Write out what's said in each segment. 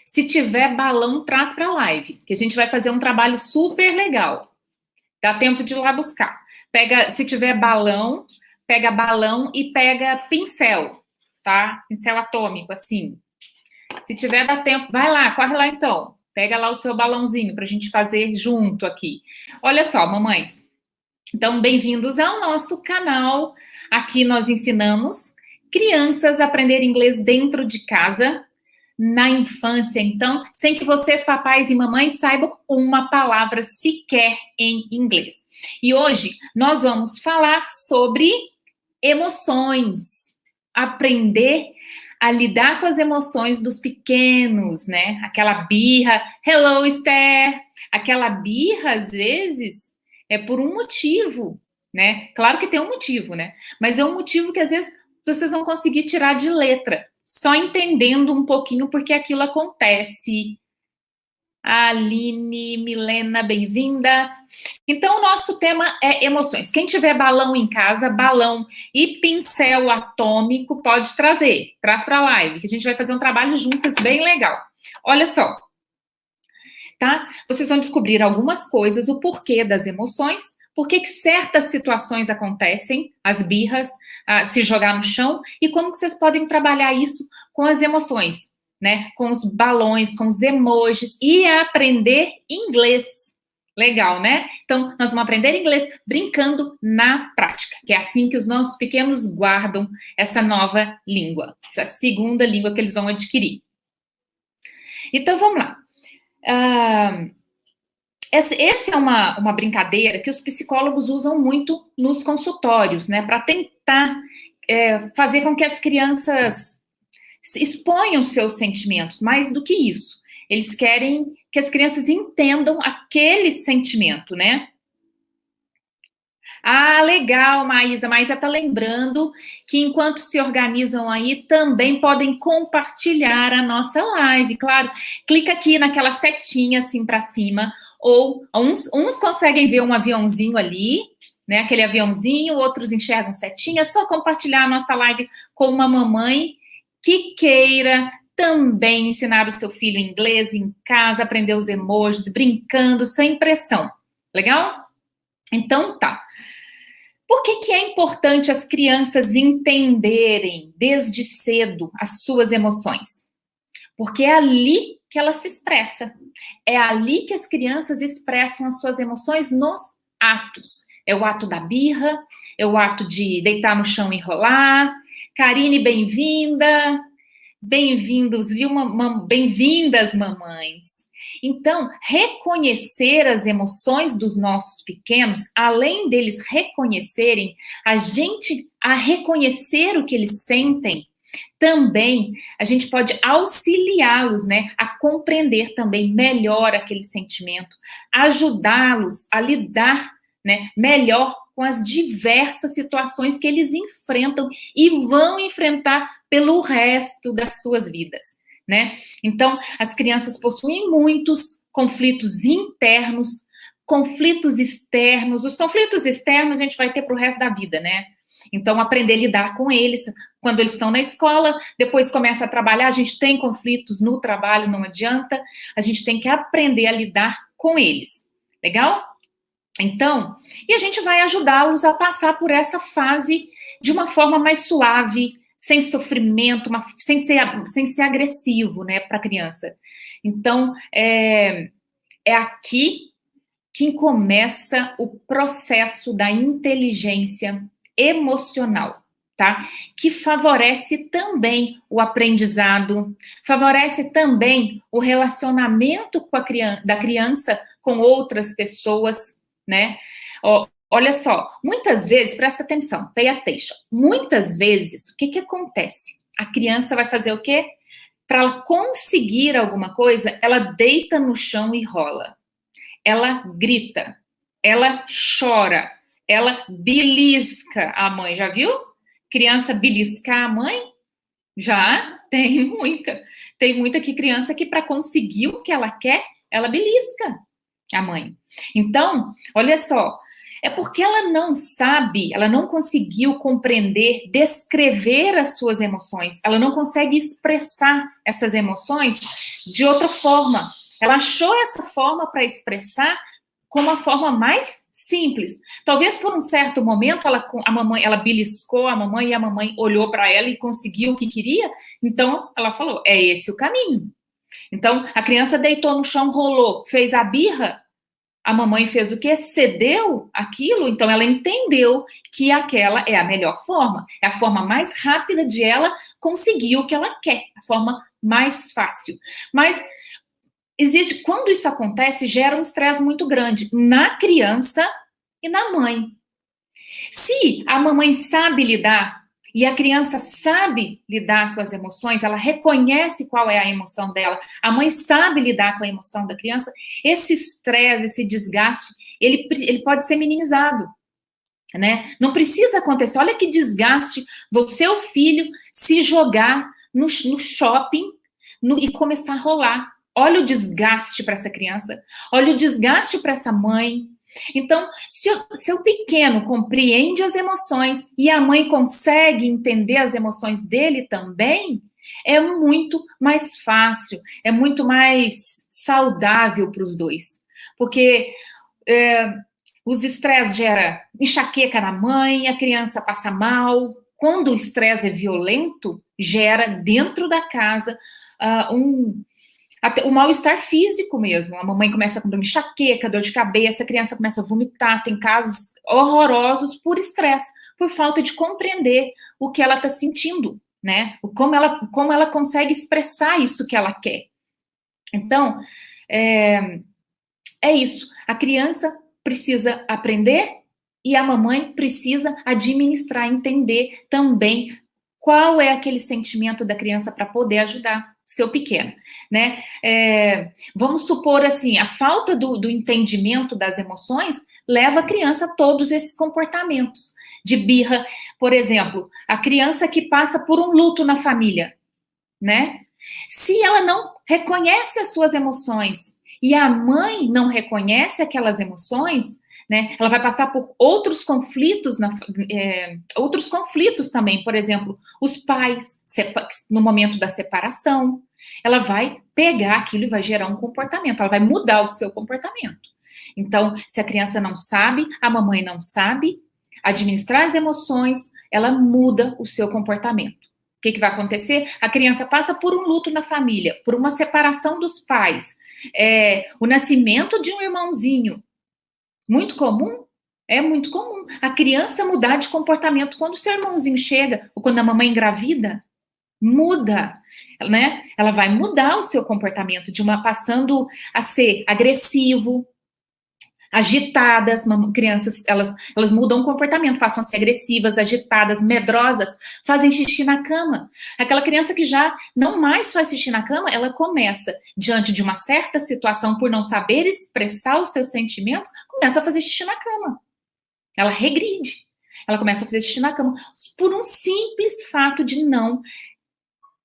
Se tiver balão, traz para a live, que a gente vai fazer um trabalho super legal. Dá tempo de ir lá buscar. Se tiver balão, pega balão e pega pincel, tá? Pincel atômico, assim. Se tiver, dá tempo. Vai lá, corre lá então. Pega lá o seu balãozinho para a gente fazer junto aqui. Olha só, mamães. Então, bem-vindos ao nosso canal. Aqui nós ensinamos crianças a aprender inglês dentro de casa, na infância, então, sem que vocês, papais e mamães, saibam uma palavra sequer em inglês. E hoje nós vamos falar sobre emoções. Aprender a lidar com as emoções dos pequenos, né? Aquela birra, hello, Esther! Aquela birra, às vezes, é por um motivo, né? Claro que tem um motivo, né? Mas é um motivo que, às vezes, vocês vão conseguir tirar de letra, só entendendo um pouquinho porque aquilo acontece. Aline, Milena, bem-vindas. Então, o nosso tema é emoções. Quem tiver balão em casa, balão e pincel atômico, pode trazer. Traz para a live, que a gente vai fazer um trabalho juntas bem legal. Olha só, tá? Vocês vão descobrir algumas coisas, o porquê das emoções, por que certas situações acontecem, as birras, se jogar no chão, e como que vocês podem trabalhar isso com as emoções, né? Com os balões, com os emojis, e aprender inglês. Legal, né? Então, nós vamos aprender inglês brincando na prática, que é assim que os nossos pequenos guardam essa nova língua, essa segunda língua que eles vão adquirir. Então, vamos lá. Essa é uma brincadeira que os psicólogos usam muito nos consultórios, né? Para tentar fazer com que as crianças exponham seus sentimentos, mais do que isso. Eles querem que as crianças entendam aquele sentimento, né? Ah, legal, Maísa. Maísa está lembrando que enquanto se organizam aí, também podem compartilhar a nossa live. Claro, clica aqui naquela setinha assim para cima, ou uns conseguem ver um aviãozinho ali, né? Aquele aviãozinho, outros enxergam setinha. É só compartilhar a nossa live com uma mamãe que queira também ensinar o seu filho inglês em casa, aprender os emojis, brincando, sem pressão. Legal? Então tá. Por que é importante as crianças entenderem desde cedo as suas emoções? Porque é ali que ela se expressa. É ali que as crianças expressam as suas emoções nos atos. É o ato da birra, é o ato de deitar no chão e rolar. Karine, bem-vinda. Bem-vindos, viu? Bem-vindas, mamães. Então, reconhecer as emoções dos nossos pequenos, além deles reconhecerem, a reconhecer o que eles sentem, também a gente pode auxiliá-los, né, a compreender também melhor aquele sentimento, ajudá-los a lidar, né, melhor com as diversas situações que eles enfrentam e vão enfrentar pelo resto das suas vidas, né? Então, as crianças possuem muitos conflitos internos, conflitos externos. Os conflitos externos a gente vai ter para o resto da vida, né? Então, aprender a lidar com eles quando eles estão na escola, depois começa a trabalhar, a gente tem conflitos no trabalho, não adianta, a gente tem que aprender a lidar com eles. Legal? Então, e a gente vai ajudá-los a passar por essa fase de uma forma mais suave, sem sofrimento, sem ser agressivo, né, para a criança. Então, é aqui que começa o processo da inteligência emocional, tá? Que favorece também o aprendizado, favorece também o relacionamento da criança com outras pessoas, né? Olha só, muitas vezes, presta atenção, pay attention. Muitas vezes, o que acontece? A criança vai fazer o quê? Para ela conseguir alguma coisa, ela deita no chão e rola. Ela grita, ela chora, ela belisca a mãe. Já viu? Criança beliscar a mãe? Já? Tem muita. Tem muita criança que para conseguir o que ela quer, ela belisca a mãe. Então, olha só, É porque ela não sabe, ela não conseguiu compreender, descrever as suas emoções. Ela não consegue expressar essas emoções de outra forma. Ela achou essa forma para expressar como a forma mais simples. Talvez por um certo momento ela beliscou a mamãe e a mamãe olhou para ela e conseguiu o que queria. Então ela falou: é esse o caminho. Então a criança deitou no chão, rolou, fez a birra. A mamãe fez o quê? Cedeu aquilo, então ela entendeu que aquela é a melhor forma, é a forma mais rápida de ela conseguir o que ela quer, a forma mais fácil. Mas existe, quando isso acontece, gera um estresse muito grande na criança e na mãe. Se a mamãe sabe lidar e a criança sabe lidar com as emoções, ela reconhece qual é a emoção dela, a mãe sabe lidar com a emoção da criança, esse estresse, esse desgaste, ele pode ser minimizado, né? Não precisa acontecer. Olha que desgaste o seu filho se jogar no shopping e começar a rolar. Olha o desgaste para essa criança, olha o desgaste para essa mãe. Então, se o pequeno compreende as emoções e a mãe consegue entender as emoções dele também, é muito mais fácil, é muito mais saudável para os dois. Porque os estresses geram enxaqueca na mãe, a criança passa mal. Quando o estresse é violento, gera dentro da casa até o mal-estar físico mesmo. A mamãe começa com enxaqueca, dor de cabeça, a criança começa a vomitar. Tem casos horrorosos por estresse, por falta de compreender o que ela está sentindo, né? Como ela consegue expressar isso que ela quer. Então, é isso. A criança precisa aprender e a mamãe precisa administrar, entender também qual é aquele sentimento da criança para poder ajudar o seu pequeno, né? Vamos supor assim, a falta do entendimento das emoções leva a criança a todos esses comportamentos de birra. Por exemplo, a criança que passa por um luto na família, né? Se ela não reconhece as suas emoções e a mãe não reconhece aquelas emoções, né, ela vai passar por outros conflitos, outros conflitos também. Por exemplo, os pais, no momento da separação, ela vai pegar aquilo e vai gerar um comportamento, ela vai mudar o seu comportamento. Então, se a criança não sabe, a mamãe não sabe administrar as emoções, ela muda o seu comportamento. O que vai acontecer? A criança passa por um luto na família, por uma separação dos pais, o nascimento de um irmãozinho. Muito comum? É muito comum. A criança mudar de comportamento quando o seu irmãozinho chega, ou quando a mamãe engravida, muda, né? Ela vai mudar o seu comportamento, passando a ser agressivo, agitadas. Crianças, elas mudam o comportamento, passam a ser agressivas, agitadas, medrosas, fazem xixi na cama. Aquela criança que já não mais faz xixi na cama, ela começa, diante de uma certa situação, por não saber expressar os seus sentimentos, começa a fazer xixi na cama. Ela regride. Ela começa a fazer xixi na cama por um simples fato de não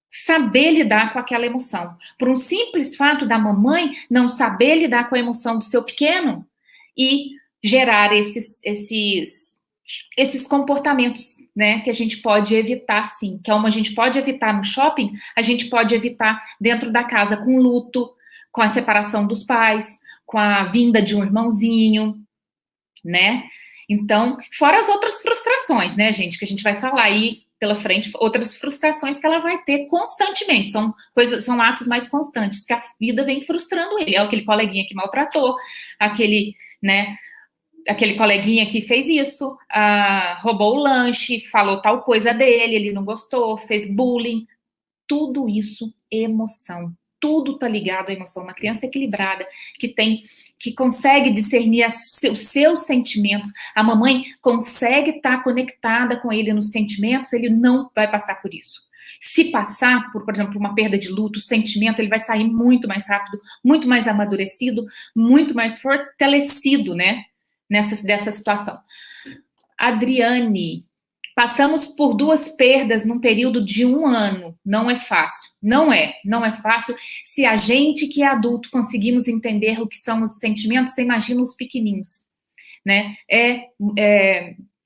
saber lidar com aquela emoção. Por um simples fato da mamãe não saber lidar com a emoção do seu pequeno, e gerar esses comportamentos, né, que a gente pode evitar, sim. Que a gente pode evitar no shopping, a gente pode evitar dentro da casa com luto, com a separação dos pais, com a vinda de um irmãozinho, né? Então, fora as outras frustrações, né, gente, que a gente vai falar aí pela frente, outras frustrações que ela vai ter constantemente, são atos mais constantes, que a vida vem frustrando ele. É aquele coleguinha que maltratou, aquele coleguinha que fez isso, roubou o lanche, falou tal coisa dele, ele não gostou, fez bullying. Tudo isso é emoção. Tudo tá ligado à emoção. Uma criança equilibrada, que consegue discernir os seus sentimentos, a mamãe consegue estar conectada com ele nos sentimentos, ele não vai passar por isso. Se passar por exemplo, uma perda de luto, sentimento, ele vai sair muito mais rápido, muito mais amadurecido, muito mais fortalecido, né, dessa situação. Adriane, passamos por 2 perdas num período de 1 ano. Não é fácil. Não é fácil. Se a gente que é adulto conseguimos entender o que são os sentimentos, você imagina os pequenininhos. né?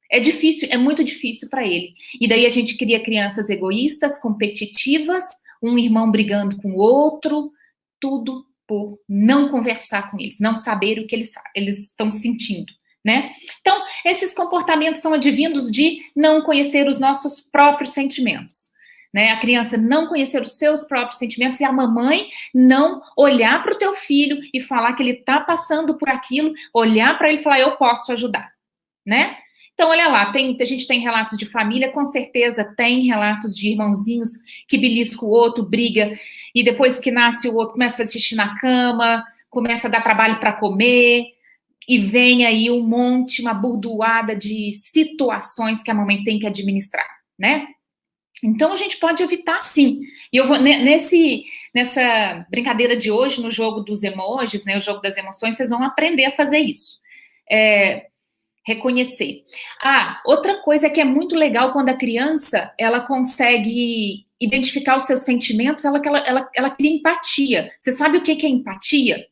É difícil, é muito difícil para ele. E daí a gente cria crianças egoístas, competitivas, um irmão brigando com o outro, tudo por não conversar com eles, não saber o que eles estão sentindo, né? Então, esses comportamentos são advindos de não conhecer os nossos próprios sentimentos, né? A criança não conhecer os seus próprios sentimentos e a mamãe não olhar para o teu filho e falar que ele está passando por aquilo, olhar para ele e falar, eu posso ajudar, né? Então, olha lá, a gente tem relatos de família, com certeza tem relatos de irmãozinhos que belisca o outro, briga, e depois que nasce o outro começa a fazer xixi na cama, começa a dar trabalho para comer, e vem aí uma burdoada de situações que a mamãe tem que administrar, né? Então, a gente pode evitar, sim. E eu vou, nessa brincadeira de hoje, no jogo dos emojis, né, o jogo das emoções, vocês vão aprender a fazer isso. Reconhecer. Outra coisa que é muito legal quando a criança, ela consegue identificar os seus sentimentos, ela cria empatia. Você sabe o que é empatia?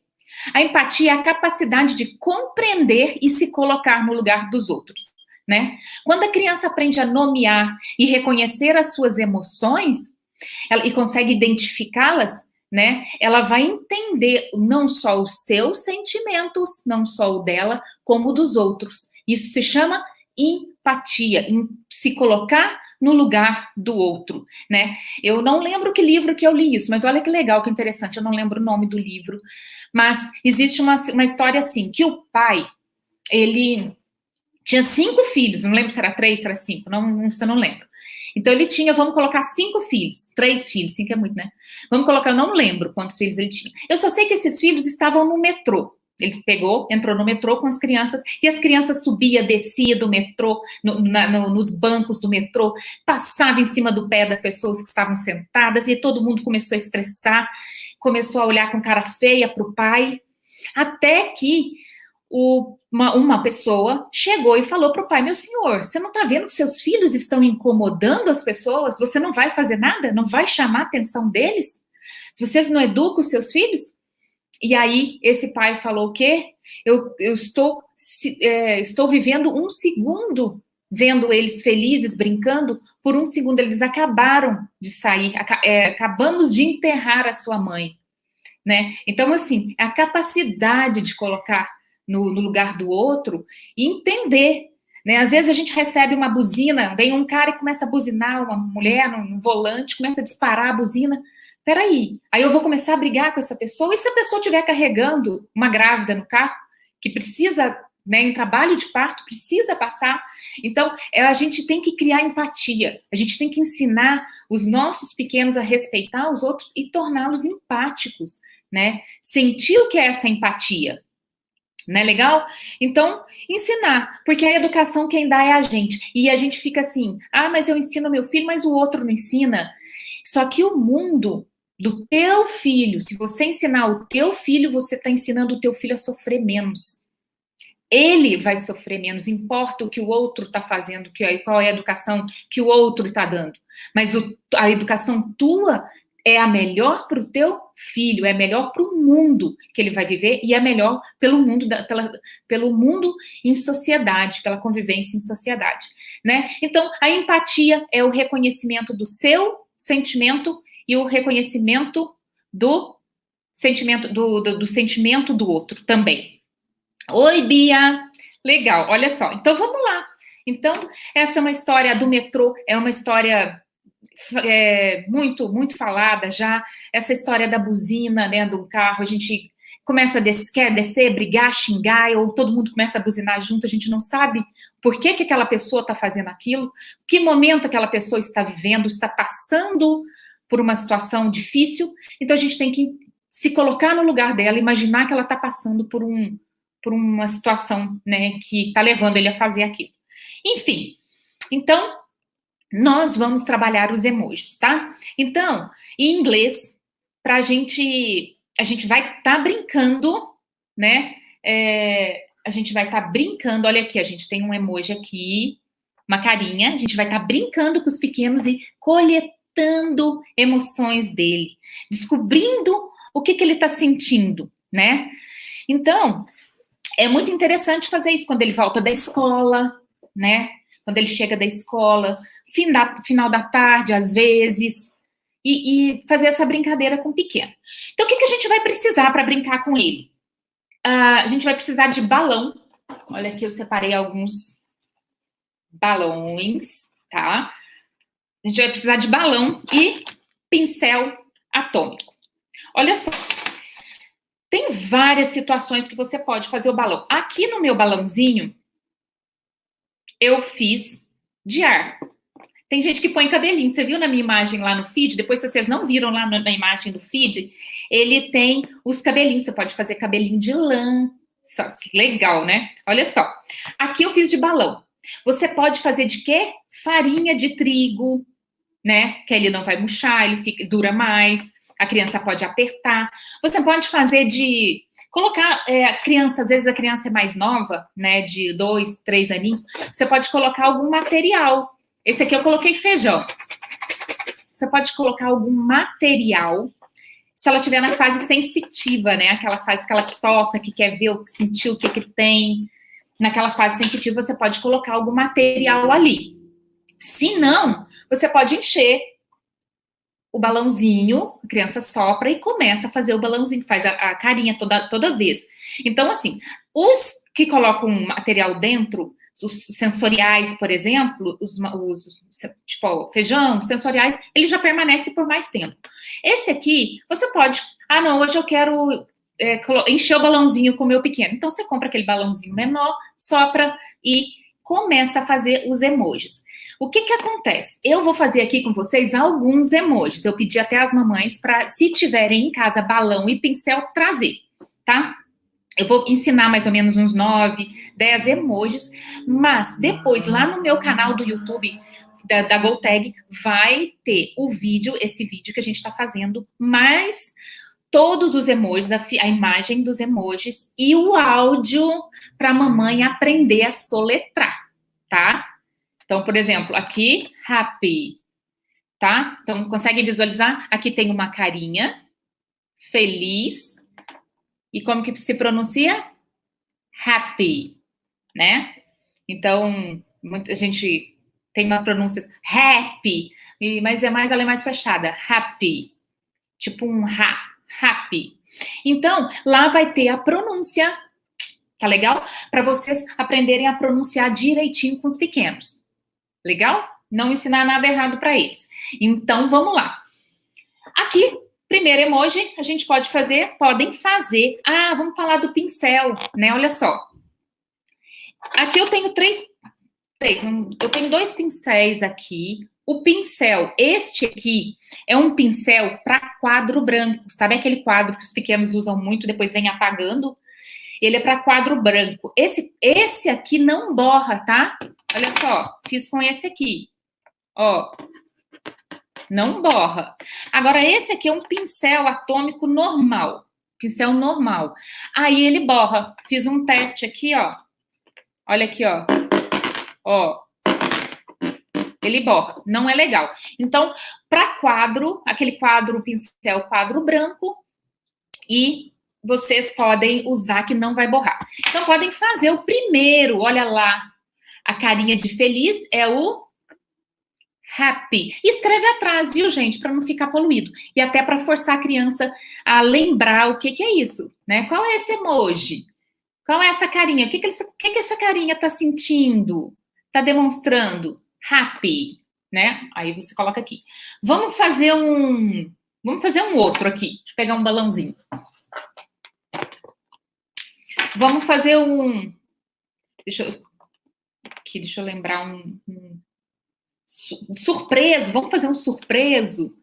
A empatia é a capacidade de compreender e se colocar no lugar dos outros, né? Quando a criança aprende a nomear e reconhecer as suas emoções, e consegue identificá-las, né? Ela vai entender não só os seus sentimentos, não só o dela, como o dos outros. Isso se chama empatia, em se colocar no lugar do outro, né? Eu não lembro que livro que eu li isso, mas olha que legal, que interessante, eu não lembro o nome do livro, mas existe uma história assim, que o pai, ele tinha 5 filhos, não lembro se era 3, se era 5, eu não lembro. Então ele tinha, vamos colocar 5 filhos, 3 filhos, 5 é muito, né? Vamos colocar, eu não lembro quantos filhos ele tinha. Eu só sei que esses filhos estavam no metrô. Ele entrou no metrô com as crianças, e as crianças subiam, desciam do metrô, nos bancos do metrô, passava em cima do pé das pessoas que estavam sentadas, e todo mundo começou a estressar, começou a olhar com cara feia para o pai, até que uma pessoa chegou e falou para o pai, meu senhor, você não está vendo que seus filhos estão incomodando as pessoas? Você não vai fazer nada? Não vai chamar a atenção deles? Se vocês não educam os seus filhos? E aí, esse pai falou o quê? Eu estou vivendo um segundo vendo eles felizes, brincando, por um segundo eles acabaram de sair, acabamos de enterrar a sua mãe, né? Então, assim, a capacidade de colocar no lugar do outro e entender, né? Às vezes a gente recebe uma buzina, vem um cara e começa a buzinar, uma mulher no volante, começa a disparar a buzina. Peraí, aí eu vou começar a brigar com essa pessoa, e se a pessoa estiver carregando uma grávida no carro, que precisa, né, em trabalho de parto, precisa passar. Então, a gente tem que criar empatia, a gente tem que ensinar os nossos pequenos a respeitar os outros e torná-los empáticos, né? Sentir o que é essa empatia. Não é legal? Então, ensinar, porque a educação quem dá é a gente. E a gente fica assim, mas eu ensino meu filho, mas o outro não ensina. Só que o mundo do teu filho, se você ensinar o teu filho, você está ensinando o teu filho a sofrer menos. Ele vai sofrer menos, importa o que o outro está fazendo, qual é a educação que o outro está dando. Mas a educação tua é a melhor para o teu filho, é melhor para o mundo que ele vai viver e é melhor pelo mundo, pelo mundo em sociedade, pela convivência em sociedade, né? Então, a empatia é o reconhecimento do seu sentimento e o reconhecimento do sentimento do outro também. Oi, Bia! Legal, olha só. Então, vamos lá. Então, essa é uma história do metrô, é uma história muito, muito falada já, essa história da buzina, né, do carro, a gente começa quer descer, brigar, xingar, ou todo mundo começa a buzinar junto, a gente não sabe por que aquela pessoa está fazendo aquilo, que momento aquela pessoa está vivendo, está passando por uma situação difícil, então a gente tem que se colocar no lugar dela, imaginar que ela está passando por uma situação, né, que está levando ele a fazer aquilo. Enfim, então, nós vamos trabalhar os emojis, tá? Então, em inglês, a gente vai estar brincando, né? A gente vai estar brincando, olha aqui, a gente tem um emoji aqui, uma carinha, a gente vai estar brincando com os pequenos e coletando emoções dele, descobrindo o que ele está sentindo, né? Então, É muito interessante fazer isso quando ele volta da escola, né? Quando ele chega da escola, final da tarde, às vezes, e fazer essa brincadeira com o pequeno. Então, o que a gente vai precisar para brincar com ele? A gente vai precisar de balão. Olha aqui, eu separei alguns balões, tá? A gente vai precisar de balão e pincel atômico. Olha só. Tem várias situações que você pode fazer o balão. Aqui no meu balãozinho, eu fiz de ar. Tem gente que põe cabelinho. Você viu na minha imagem lá no feed? Depois, se vocês não viram lá na imagem do feed, ele tem os cabelinhos. Você pode fazer cabelinho de lã. Legal, né? Olha só. Aqui eu fiz de balão. Você pode fazer de quê? Farinha de trigo, né? Que ele não vai murchar, ele dura mais. A criança pode apertar. Você pode fazer de... Colocar... criança, às vezes a criança é mais nova, né? De 2, 3 aninhos. Você pode colocar algum material. Esse aqui eu coloquei feijão. Você pode colocar algum material, se ela estiver na fase sensitiva, né? Aquela fase que ela toca, que quer ver, sentir o que tem. Naquela fase sensitiva, você pode colocar algum material ali. Se não, você pode encher o balãozinho, a criança sopra e começa a fazer o balãozinho, faz a carinha toda vez. Então, assim, os que colocam material dentro... Os sensoriais, por exemplo, tipo feijão, sensoriais, ele já permanece por mais tempo. Esse aqui, você pode... Ah, não, hoje eu quero encher o balãozinho com o meu pequeno. Então, você compra aquele balãozinho menor, sopra e começa a fazer os emojis. O que acontece? Eu vou fazer aqui com vocês alguns emojis. Eu pedi até as mamães para, se tiverem em casa balão e pincel, trazer, tá? Eu vou ensinar mais ou menos uns 9, 10 emojis, mas depois lá no meu canal do YouTube da GoTag vai ter o vídeo, esse vídeo que a gente está fazendo, mais todos os emojis, a imagem dos emojis e o áudio para a mamãe aprender a soletrar, tá? Então, por exemplo, aqui, happy, tá? Então, consegue visualizar? Aqui tem uma carinha, feliz. E como que se pronuncia? Happy, né? Então, muita gente tem umas pronúncias happy, mas ela é mais fechada. Happy, tipo um happy. Então, lá vai ter a pronúncia, tá legal? Para vocês aprenderem a pronunciar direitinho com os pequenos. Legal? Não ensinar nada errado para eles. Então, vamos lá. Aqui, primeiro emoji, a gente podem fazer... Ah, vamos falar do pincel, né? Olha só. Aqui eu tenho eu tenho 2 pincéis aqui. O pincel, este aqui, é um pincel para quadro branco. Sabe aquele quadro que os pequenos usam muito, depois vem apagando? Ele é para quadro branco. Esse aqui não borra, tá? Olha só, fiz com esse aqui. Ó. Não borra. Agora, esse aqui é um pincel atômico normal. Pincel normal. Aí ele borra. Fiz um teste aqui, ó. Olha aqui, ó. Ó. Ele borra. Não é legal. Então, para quadro, aquele quadro, pincel quadro branco, e vocês podem usar que não vai borrar. Então, podem fazer o primeiro. Olha lá. A carinha de feliz é o happy. E escreve atrás, viu, gente? Para não ficar poluído. E até para forçar a criança a lembrar o que é isso, né? Qual é esse emoji? Qual é essa carinha? O que essa carinha está sentindo? Está demonstrando? Happy, né? Aí você coloca aqui. Vamos fazer um outro aqui. Deixa eu pegar um balãozinho. Vamos fazer um... Deixa eu lembrar um surpreso. Vamos fazer um surpreso.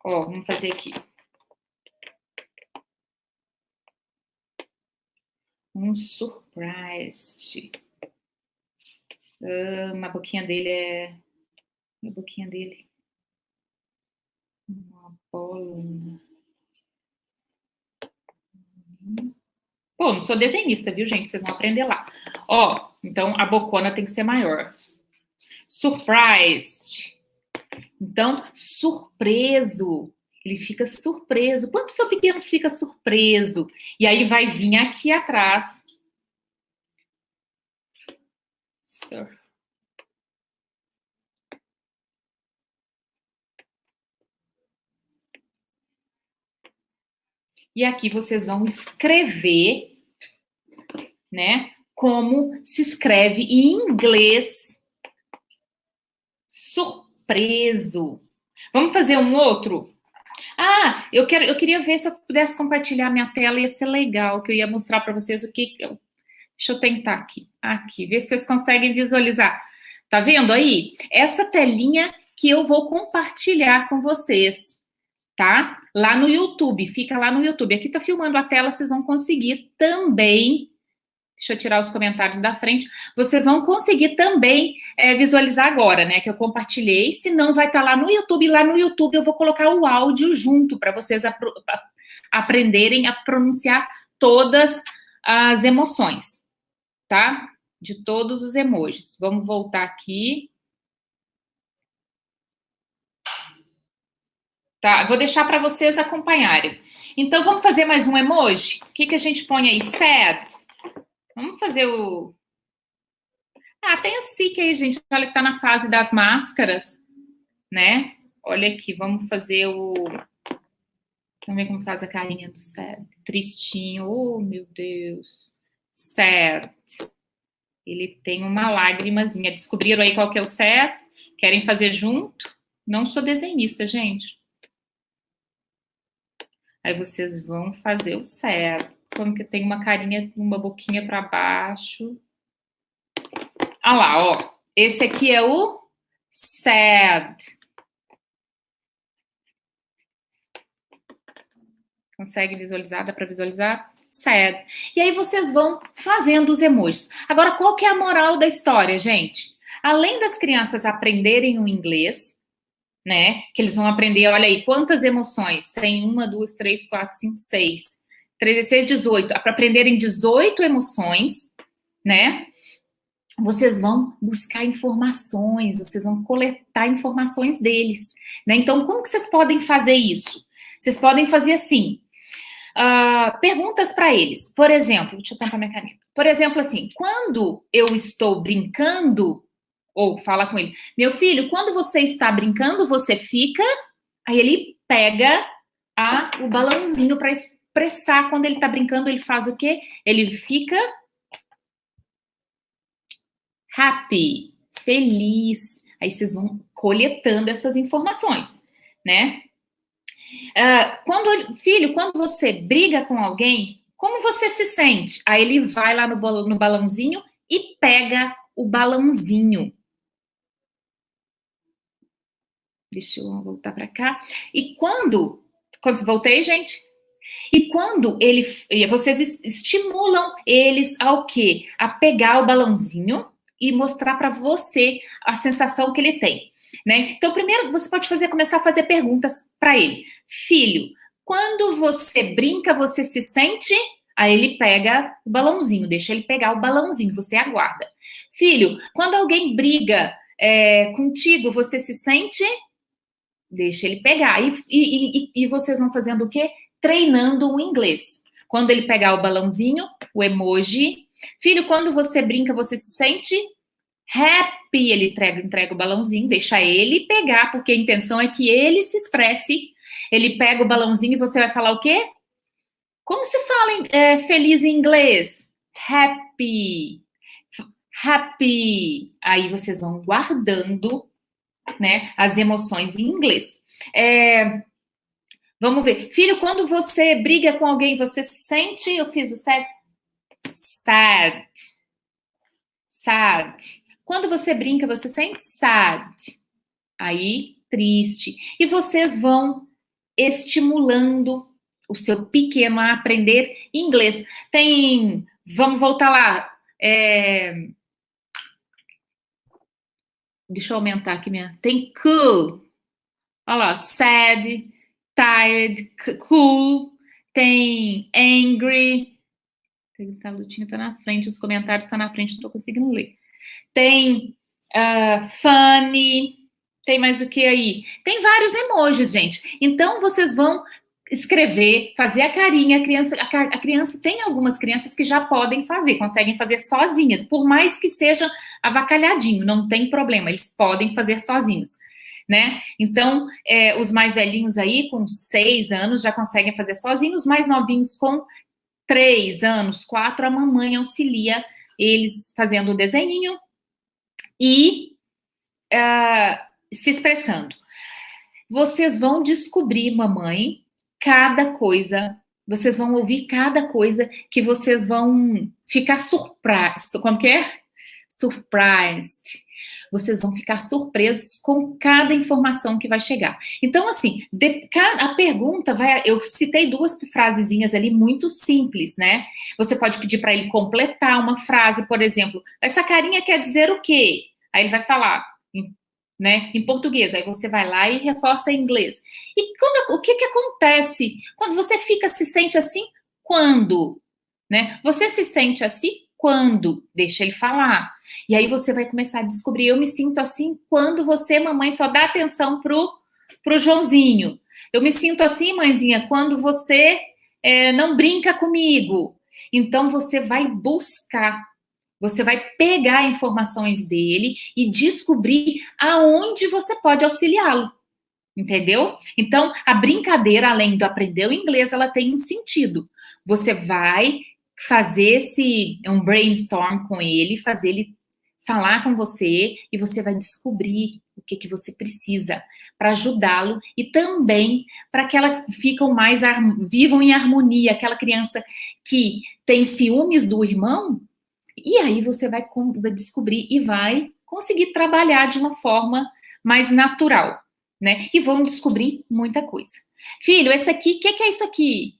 Ó, vamos fazer aqui. Um surprise. A boquinha dele uma bola. Pô, não sou desenhista, viu, gente? Vocês vão aprender lá. Ó, então a bocona tem que ser maior. Surprised. Então, surpreso. Ele fica surpreso. Quando o seu pequeno fica surpreso? E aí vai vir aqui atrás Sir. E aqui vocês vão escrever, né, como se escreve em inglês. Surpreso. Vamos fazer um outro? Ah, eu queria ver se eu pudesse compartilhar minha tela, ia ser legal, que eu ia mostrar para vocês o que... Deixa eu tentar aqui, ver se vocês conseguem visualizar. Tá vendo aí? Essa telinha que eu vou compartilhar com vocês, tá? Lá no YouTube, fica lá no YouTube. Aqui tá filmando a tela, vocês vão conseguir também... Deixa eu tirar os comentários da frente. Vocês vão conseguir também visualizar agora, né? Que eu compartilhei. Se não, vai estar lá no YouTube. Lá no YouTube eu vou colocar o áudio junto para vocês aprenderem a pronunciar todas as emoções, tá? De todos os emojis. Vamos voltar aqui. Tá, vou deixar para vocês acompanharem. Então, vamos fazer mais um emoji? O que a gente põe aí? Sad. Vamos fazer o... Ah, tem a SIC aí, gente. Olha que tá na fase das máscaras, né? Olha aqui, vamos fazer o... Vamos ver como faz a carinha do sad. Tristinho. Oh, meu Deus. Sad. Ele tem uma lágrimazinha. Descobriram aí qual que é o sad? Querem fazer junto? Não sou desenhista, gente. Aí vocês vão fazer o sad. Como que tem uma carinha, uma boquinha para baixo. Ah lá, ó. Esse aqui é o sad. Consegue visualizar? Dá para visualizar? Sad. E aí vocês vão fazendo os emojis. Agora, qual que é a moral da história, gente? Além das crianças aprenderem o inglês, né? Que eles vão aprender, olha aí, quantas emoções? Tem 1, 2, 3, 4, 5, 6... 16, 18, para aprenderem 18 emoções, né? Vocês vão buscar informações, vocês vão coletar informações deles, né? Então, como que vocês podem fazer isso? Vocês podem fazer assim, perguntas para eles. Por exemplo, deixa eu tampar minha caneta. Por exemplo, assim, quando eu estou brincando, ou fala com ele, meu filho, quando você está brincando, você fica... Aí ele pega o balãozinho para expressar. Quando ele tá brincando, ele faz o quê? Ele fica happy, feliz. Aí vocês vão coletando essas informações, né? Filho, quando você briga com alguém, como você se sente? Aí ele vai lá no balãozinho e pega o balãozinho. Deixa eu voltar para cá. E quando voltei, gente? E quando vocês estimulam eles ao quê? A pegar o balãozinho e mostrar para você a sensação que ele tem, né? Então, primeiro, você pode começar a fazer perguntas para ele. Filho, quando você brinca, você se sente? Aí ele pega o balãozinho, deixa ele pegar o balãozinho, você aguarda. Filho, quando alguém briga contigo, você se sente? Deixa ele pegar. E vocês vão fazendo o quê? Treinando o inglês. Quando ele pegar o balãozinho, o emoji. Filho, quando você brinca, você se sente happy. Ele entrega o balãozinho, deixa ele pegar, porque a intenção é que ele se expresse. Ele pega o balãozinho e você vai falar o quê? Como se fala feliz em inglês? Happy. Happy. Aí vocês vão guardando, né, as emoções em inglês. Vamos ver. Filho, quando você briga com alguém, você sente... Eu fiz o sad. Sad. Sad. Quando você brinca, você sente sad. Aí, triste. E vocês vão estimulando o seu pequeno a aprender inglês. Vamos voltar lá. Deixa eu aumentar aqui minha... Tem cool. Olha lá, sad, tired, cool. Tem angry. A lutinha tá na frente, os comentários estão na frente, não tô conseguindo ler. Tem funny. Tem mais o que aí? Tem vários emojis, gente. Então, vocês vão escrever, fazer a carinha, a criança tem algumas crianças que já podem fazer, conseguem fazer sozinhas, por mais que seja avacalhadinho, não tem problema, eles podem fazer sozinhos, né? Então, os mais velhinhos aí, com 6 anos, já conseguem fazer sozinhos, os mais novinhos com 3 anos, 4, a mamãe auxilia eles fazendo o desenhinho e se expressando. Vocês vão descobrir, mamãe, cada coisa, vocês vão ouvir cada coisa que vocês vão ficar surpresos. Como que é? Surprised. Vocês vão ficar surpresos com cada informação que vai chegar. Então, assim, a pergunta vai... Eu citei 2 frasezinhas ali muito simples, né? Você pode pedir para ele completar uma frase, por exemplo, essa carinha quer dizer o quê? Aí ele vai falar, né, em português, aí você vai lá e reforça em inglês. E o que acontece quando você se sente assim? Quando? Né? Você se sente assim? Quando? Deixa ele falar. E aí você vai começar a descobrir, eu me sinto assim quando você, mamãe, só dá atenção pro Joãozinho. Eu me sinto assim, mãezinha, quando você não brinca comigo. Então você vai buscar. Você vai pegar informações dele e descobrir aonde você pode auxiliá-lo, entendeu? Então, a brincadeira, além de aprender o inglês, ela tem um sentido. Você vai fazer um brainstorm com ele, fazer ele falar com você e você vai descobrir o que você precisa para ajudá-lo e também para que ela vivam em harmonia, aquela criança que tem ciúmes do irmão. E aí você vai descobrir e vai conseguir trabalhar de uma forma mais natural, né? E vão descobrir muita coisa. Filho, esse aqui, o que é isso aqui?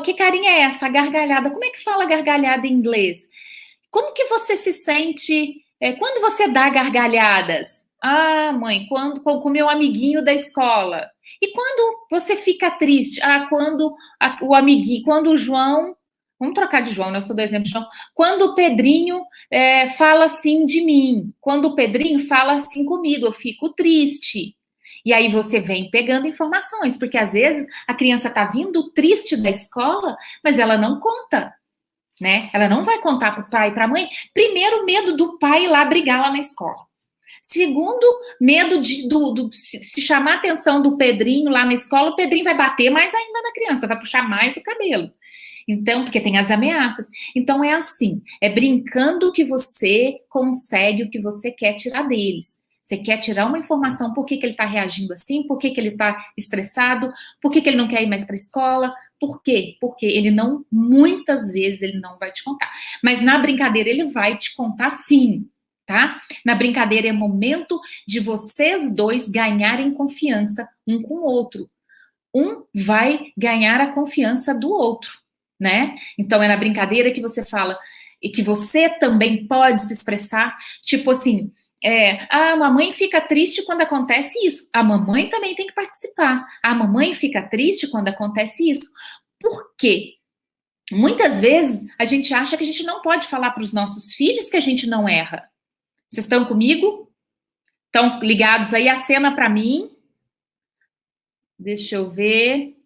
Que carinha é essa? A gargalhada. Como é que fala gargalhada em inglês? Como que você se sente quando você dá gargalhadas? Ah, mãe, com o meu amiguinho da escola. E quando você fica triste? Ah, quando quando o João... Vamos trocar de João, né? Eu sou do exemplo de João. Quando o Pedrinho fala assim de mim, quando o Pedrinho fala assim comigo, eu fico triste. E aí você vem pegando informações, porque às vezes a criança está vindo triste da escola, mas ela não conta, né? Ela não vai contar para o pai e para a mãe. Primeiro, medo do pai ir lá brigar lá na escola. Segundo, medo se chamar a atenção do Pedrinho lá na escola, o Pedrinho vai bater mais ainda na criança, vai puxar mais o cabelo. Então, porque tem as ameaças. Então, é assim, é brincando que você consegue o que você quer tirar deles. Você quer tirar uma informação, por que ele está reagindo assim, por que ele está estressado, por que ele não quer ir mais para a escola, por quê? Porque muitas vezes ele não vai te contar. Mas na brincadeira ele vai te contar sim, tá? Na brincadeira é momento de vocês dois ganharem confiança um com o outro. Um vai ganhar a confiança do outro, né? Então é na brincadeira que você fala e que você também pode se expressar, tipo assim, a mamãe fica triste quando acontece isso. A mamãe também tem que participar. A mamãe fica triste quando acontece isso. Por quê? Muitas vezes a gente acha que a gente não pode falar para os nossos filhos que a gente não erra. Vocês estão comigo? Estão ligados aí? Acena para mim. Deixa eu ver.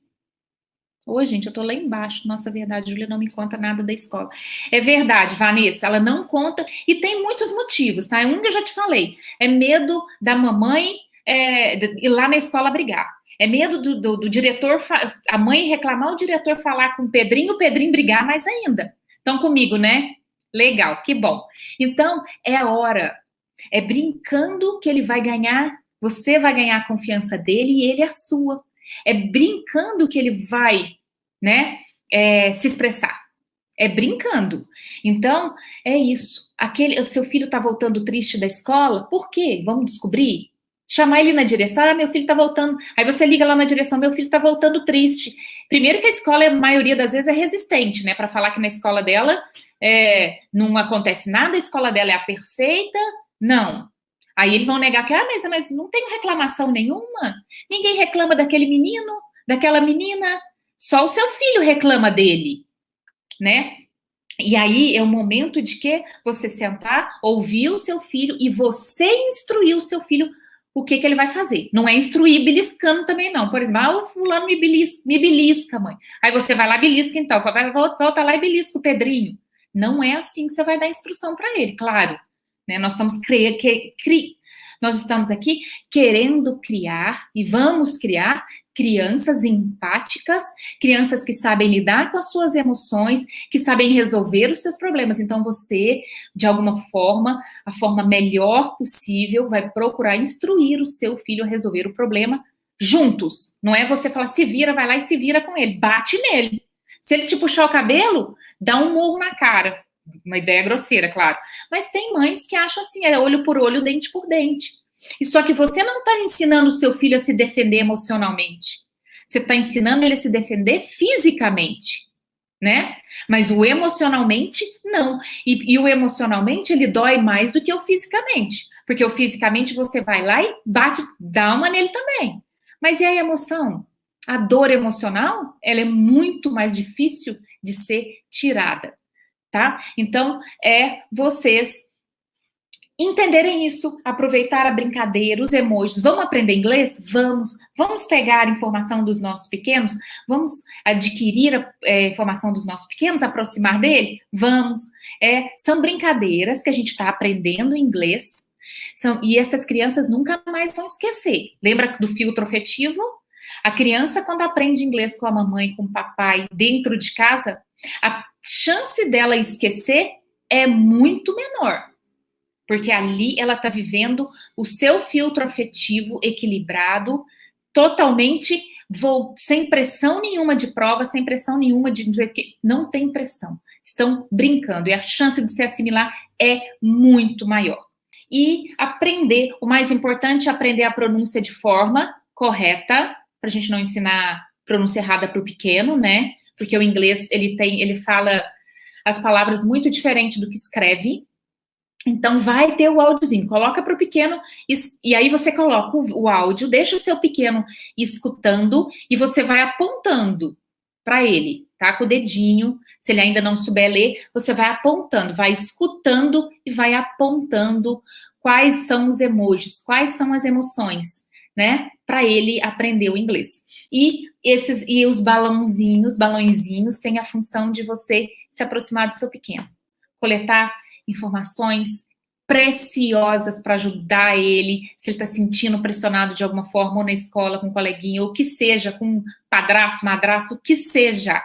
Oi, gente, eu tô lá embaixo. Nossa, verdade, Júlia não me conta nada da escola. É verdade, Vanessa, ela não conta e tem muitos motivos, tá? Um que eu já te falei. É medo da mamãe ir lá na escola brigar. É medo do diretor, a mãe reclamar, o diretor falar com o Pedrinho brigar mais ainda. Estão comigo, né? Legal, que bom. Então, é a hora. É brincando que ele vai ganhar, você vai ganhar a confiança dele e ele a sua. É brincando que ele vai, né, se expressar. É brincando. Então, é isso. O seu filho está voltando triste da escola, por quê? Vamos descobrir? Chamar ele na direção, meu filho está voltando. Aí você liga lá na direção, meu filho está voltando triste. Primeiro que a escola, a maioria das vezes, é resistente, né, para falar que na escola dela não acontece nada, a escola dela é a perfeita. Não. Aí eles vão negar que, mas não tenho reclamação nenhuma. Ninguém reclama daquele menino, daquela menina. Só o seu filho reclama dele, né? E aí é o momento de que você sentar, ouvir o seu filho e você instruir o seu filho o que ele vai fazer. Não é instruir beliscando também, não. Por exemplo, o fulano me belisca, mãe. Aí você vai lá, belisca então. Volta lá e belisca o Pedrinho. Não é assim que você vai dar instrução para ele, claro. Né? Nós estamos aqui querendo criar e vamos criar crianças empáticas, crianças que sabem lidar com as suas emoções, que sabem resolver os seus problemas. Então você, de alguma forma, a forma melhor possível, vai procurar instruir o seu filho a resolver o problema juntos. Não é você falar, se vira, vai lá e se vira com ele, bate nele. Se ele te puxar o cabelo, dá um murro na cara. Uma ideia grosseira, claro. Mas tem mães que acham assim, é olho por olho, dente por dente. E só que você não está ensinando o seu filho a se defender emocionalmente. Você está ensinando ele a se defender fisicamente, né? Mas o emocionalmente, não. E o emocionalmente, ele dói mais do que o fisicamente. Porque o fisicamente você vai lá e bate, dá uma nele também. Mas e a emoção? A dor emocional, ela é muito mais difícil de ser tirada. Tá? Então, vocês entenderem isso, aproveitar a brincadeira, os emojis. Vamos aprender inglês? Vamos pegar informação dos nossos pequenos? Vamos adquirir informação dos nossos pequenos, aproximar dele? Vamos. São brincadeiras que a gente está aprendendo inglês, e essas crianças nunca mais vão esquecer. Lembra do filtro afetivo? A criança, quando aprende inglês com a mamãe, com o papai, dentro de casa, a chance dela esquecer é muito menor. Porque ali ela está vivendo o seu filtro afetivo equilibrado, totalmente sem pressão nenhuma de prova, sem pressão nenhuma de... Não tem pressão. Estão brincando. E a chance de se assimilar é muito maior. E aprender, o mais importante é aprender a pronúncia de forma correta, para a gente não ensinar pronúncia errada para o pequeno, né? Porque o inglês, ele fala as palavras muito diferente do que escreve. Então, vai ter o áudiozinho, coloca para o pequeno, e aí você coloca o áudio, deixa o seu pequeno escutando, e você vai apontando para ele, tá? Com o dedinho, se ele ainda não souber ler, você vai apontando, vai escutando e vai apontando quais são os emojis, quais são as emoções, né? Para ele aprender o inglês. E os balãozinhos têm a função de você se aproximar do seu pequeno, coletar informações preciosas para ajudar ele, se ele está sentindo pressionado de alguma forma, ou na escola, com um coleguinha, ou que seja, com um padrasto, madrasto, o que seja,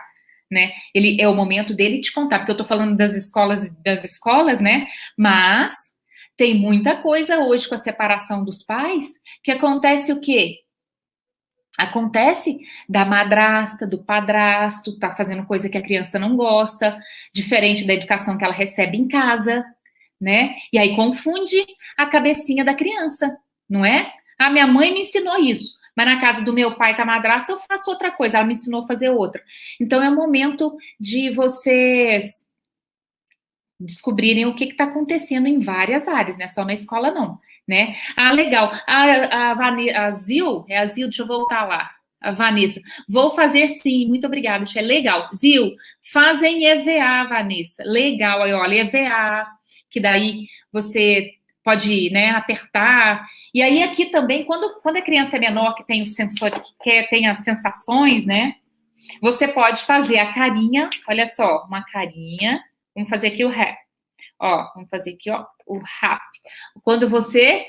né? É o momento dele te contar, porque eu estou falando das escolas, né? Mas tem muita coisa hoje com a separação dos pais, que acontece o quê? Acontece da madrasta, do padrasto, tá fazendo coisa que a criança não gosta, diferente da educação que ela recebe em casa, né? E aí confunde a cabecinha da criança, não é? Ah, minha mãe me ensinou isso, mas na casa do meu pai com a madrasta eu faço outra coisa, ela me ensinou a fazer outra. Então é o momento de vocês descobrirem o que está acontecendo em várias áreas, não é só na escola não, né? Ah, legal. A Zil, deixa eu voltar lá. A Vanessa, vou fazer sim, muito obrigada, é legal. Zil, fazem EVA, Vanessa, legal, aí olha, EVA, que daí você pode, né, apertar, e aí aqui também, quando a criança é menor, que tem o sensor, tem as sensações, né, você pode fazer a carinha, olha só, uma carinha, vamos fazer aqui o rap, ó, vamos fazer aqui, ó, o rap, quando você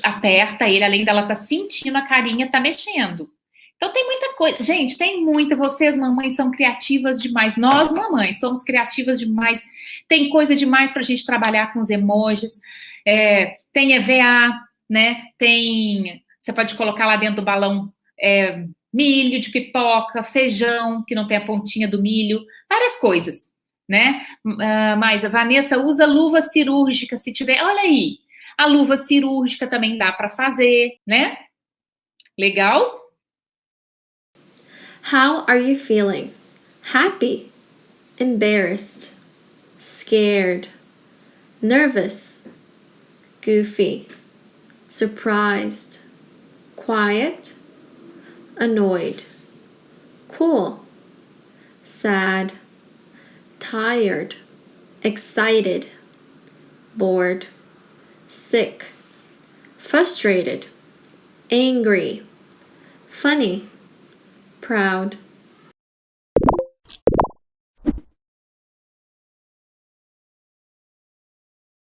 aperta ele, além dela estar sentindo a carinha, tá mexendo. Então tem muita coisa, gente, tem muita, vocês mamães são criativas demais, nós mamães somos criativas demais, tem coisa demais pra gente trabalhar com os emojis, tem EVA, né, você pode colocar lá dentro do balão milho de pipoca, feijão, que não tem a pontinha do milho, várias coisas, né, mas a Vanessa usa luva cirúrgica, se tiver, olha aí, a luva cirúrgica também dá pra fazer, né, legal? How are you feeling? Happy, embarrassed, scared, nervous, goofy, surprised, quiet, annoyed, cool, sad, tired, excited, bored, sick, frustrated, angry, funny, proud,